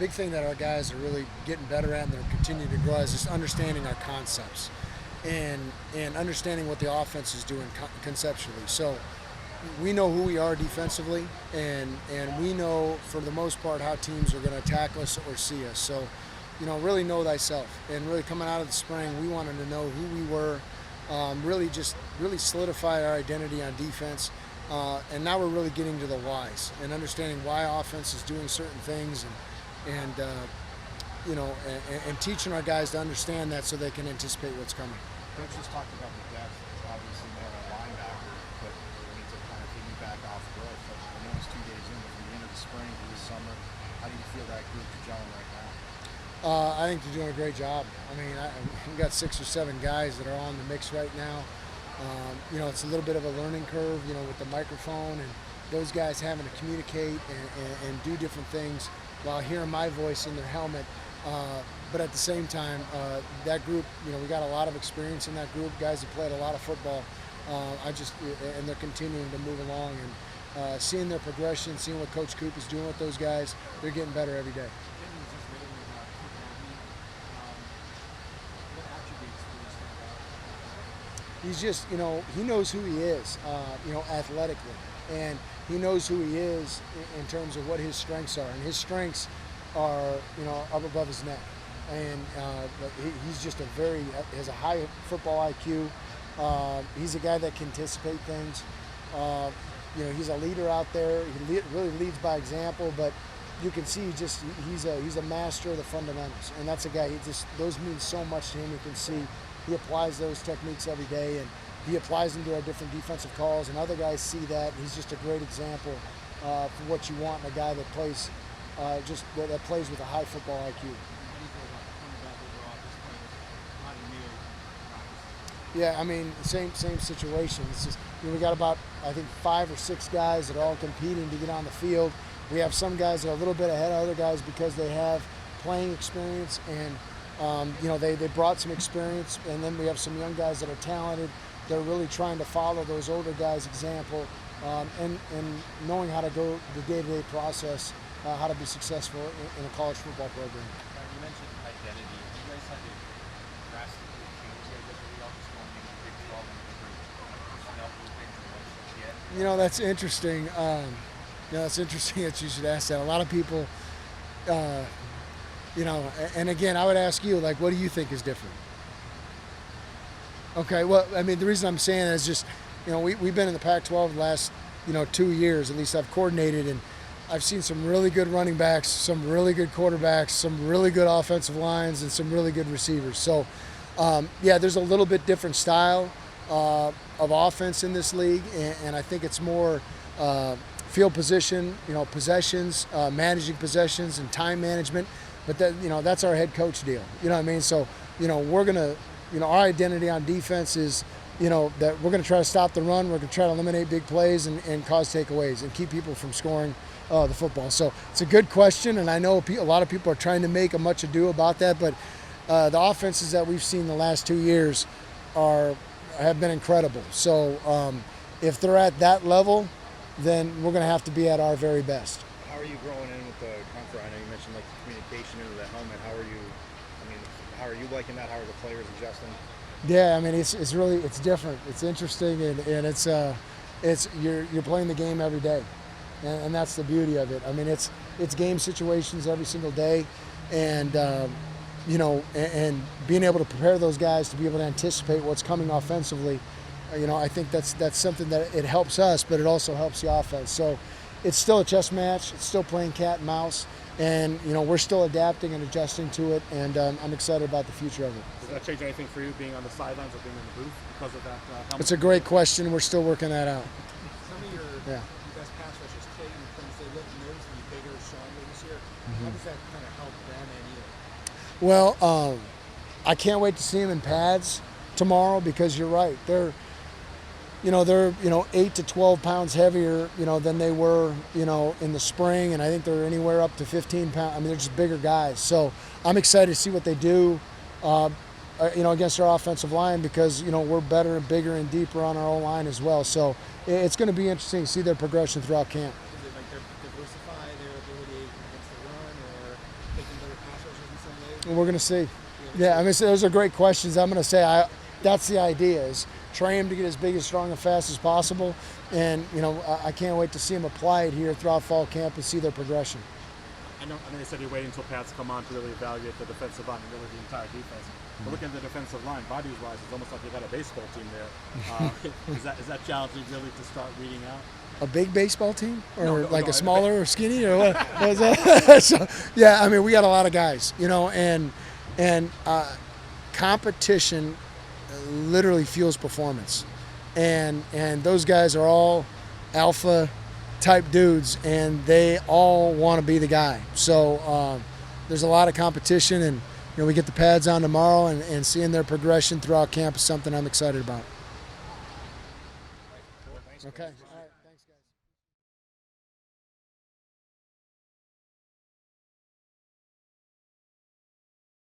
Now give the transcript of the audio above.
big thing that our guys are really getting better at and they're continuing to grow is just understanding our concepts and understanding what the offense is doing conceptually. So we know who we are defensively, and we know for the most part how teams are going to attack us or see us. So, really know thyself. And really coming out of the spring, we wanted to know who we were, really solidify our identity on defense. And now we're really getting to the whys and understanding why offense is doing certain things, and teaching our guys to understand that so they can anticipate what's coming. Coach just talked about the depth, obviously more on linebacker, but we need to kind of piggyback off growth. I know it's 2 days in, but from the end of the spring to this summer, how do you feel that group is gelling right now? I think they're doing a great job. I mean, we've got 6 or 7 guys that are on the mix right now. It's a little bit of a learning curve, with the microphone and those guys having to communicate and do different things while hearing my voice in their helmet. But at the same time, that group, we got a lot of experience in that group, guys that played a lot of football. And they're continuing to move along, and seeing their progression, seeing what Coach Coop is doing with those guys, they're getting better every day. He's just, he knows who he is, athletically, and he knows who he is in terms of what his strengths are, and his strengths are, up above his neck, and he's just has a high football IQ. He's a guy that can anticipate things. He's a leader out there. He really leads by example, but you can see he's a master of the fundamentals, and that's a guy. Those mean so much to him. You can see he applies those techniques every day, and he applies them to our different defensive calls, and other guys see that. He's just a great example for what you want in a guy that plays that plays with a high football IQ. Yeah, I mean, same situation. It's just, we got about, I think, 5 or 6 guys that are all competing to get on the field. We have some guys that are a little bit ahead of other guys because they have playing experience, and they brought some experience, and then we have some young guys that are talented. They're really trying to follow those older guys' example, and knowing how to go the day-to-day process, how to be successful in a college football program. You mentioned identity. You guys had to drastically change the identity of this going into Big 12 and different personnel groupings and what's yet? That's interesting. It's interesting that you should ask that. A lot of people, and again, I would ask you, what do you think is different? Okay, well, I mean, the reason I'm saying that is just, we've been in the Pac-12 the last, 2 years, at least I've coordinated, and I've seen some really good running backs, some really good quarterbacks, some really good offensive lines, and some really good receivers. So, there's a little bit different style of offense in this league, and I think it's more field position, possessions, managing possessions, and time management. But that's our head coach deal. You know what I mean? So, we're gonna, our identity on defense is, that we're gonna try to stop the run. We're gonna try to eliminate big plays and cause takeaways and keep people from scoring the football. So it's a good question, and I know a lot of people are trying to make a much ado about that. But the offenses that we've seen the last 2 years have been incredible. So if they're at that level, then we're gonna have to be at our very best. How are you growing in with the comfort? I know you mentioned the communication into the helmet. How are you liking that? How are the players adjusting? Yeah, I mean, it's different. It's interesting, and it's you're playing the game every day, and that's the beauty of it. I mean, it's game situations every single day, and and being able to prepare those guys to be able to anticipate what's coming offensively. I think that's something that it helps us, but it also helps the offense. So it's still a chess match. It's still playing cat and mouse, and we're still adapting and adjusting to it, and I'm excited about the future of it. Does that change anything for you being on the sidelines or being in the booth because of that? It's a great question. We're still working that out. Some of your best pass rushers, Clayton, they look noticeably bigger, stronger this year. How does that kind of help them and you? Well, I can't wait to see them in pads tomorrow, because you're right. They're 8 to 12 pounds heavier, than they were, in the spring, and I think they're anywhere up to 15 pounds. I mean, they're just bigger guys. So I'm excited to see what they do, against our offensive line, because we're better and bigger and deeper on our own line as well. So it's going to be interesting to see their progression throughout camp. Is it like diversify their ability against the run, or We're going to see. Yeah, I mean, so those are great questions. I'm going to say that's the idea, is train him to get as big, as strong, and fast as possible. And, you know, I can't wait to see him apply it here throughout fall camp and see their progression. I know they said you're waiting until Pats come on to really evaluate the defensive line and really the entire defense. But looking at the defensive line, bodies-wise, it's almost like you got a baseball team there. Is that challenging really to start weeding out? A big baseball team, or No, like no, a smaller or skinny, or what? What is that? So, yeah, I mean, we got a lot of guys, you know, and competition literally fuels performance, and those guys are all alpha type dudes, and they all want to be the guy. So there's a lot of competition, and you know, we get the pads on tomorrow, and seeing their progression throughout camp is something I'm excited about. Okay.